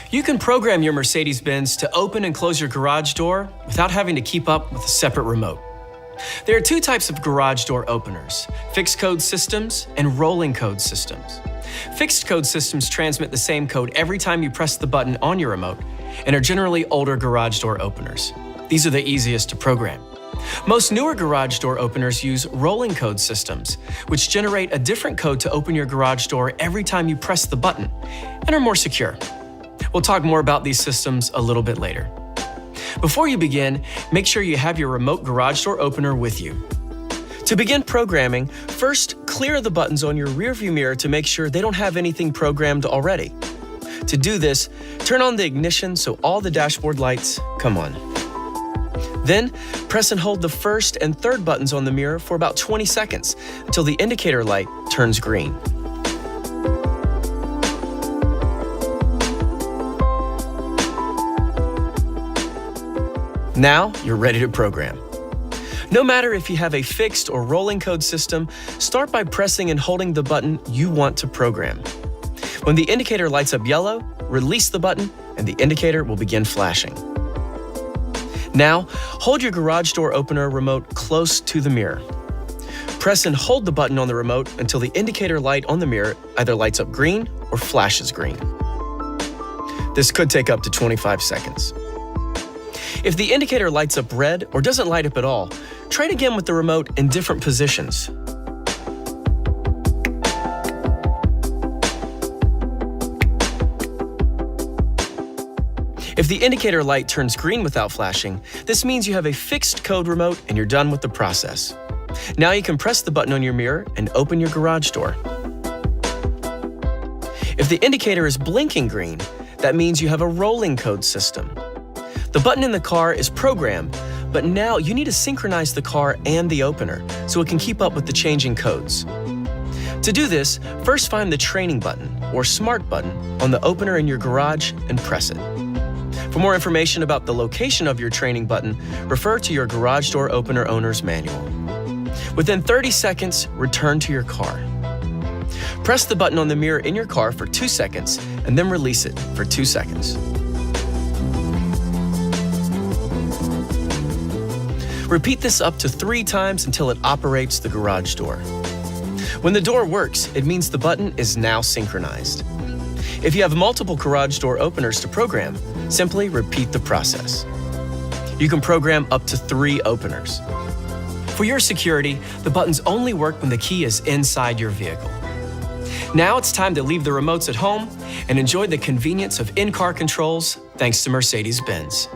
You can program your Mercedes Benz to open and close your garage door without having to keep up with a separate remote. There are two types of garage door openers: fixed code systems and rolling code systems. Fixed code systems transmit the same code every time you press the button on your remote and are generally older garage door openers. These are the easiest to program. Most newer garage door openers use rolling code systems, which generate a different code to open your garage door every time you press the button and are more secure. We'll talk more about these systems a little bit later. Before you begin, make sure you have your remote garage door opener with you. To begin programming, first clear the buttons on your rearview mirror to make sure they don't have anything programmed already. To do this, turn on the ignition so all the dashboard lights come on. Then, press and hold the first and third buttons on the mirror for about 20 seconds until the indicator light turns green. Now, you're ready to program. No matter if you have a fixed or rolling code system, start by pressing and holding the button you want to program. When the indicator lights up yellow, release the button and the indicator will begin flashing. Now, hold your garage door opener remote close to the mirror. Press and hold the button on the remote until the indicator light on the mirror either lights up green or flashes green. This could take up to 25 seconds. If the indicator lights up red or doesn't light up at all, try it again with the remote in different positions. If the indicator light turns green without flashing, this means you have a fixed code remote and you're done with the process. Now you can press the button on your mirror and open your garage door. If the indicator is blinking green, that means you have a rolling code system. The button in the car is programmed, but now you need to synchronize the car and the opener so it can keep up with the changing codes. To do this, first find the training button or smart button on the opener in your garage and press it. For more information about the location of your training button, refer to your garage door opener owner's manual. Within 30 seconds, return to your car. Press the button on the mirror in your car for 2 seconds and then release it for 2 seconds. Repeat this up to 3 times until it operates the garage door. When the door works, it means the button is now synchronized. If you have multiple garage door openers to program, simply repeat the process. You can program up to 3 openers. For your security, the buttons only work when the key is inside your vehicle. Now it's time to leave the remotes at home and enjoy the convenience of in-car controls thanks to Mercedes Benz.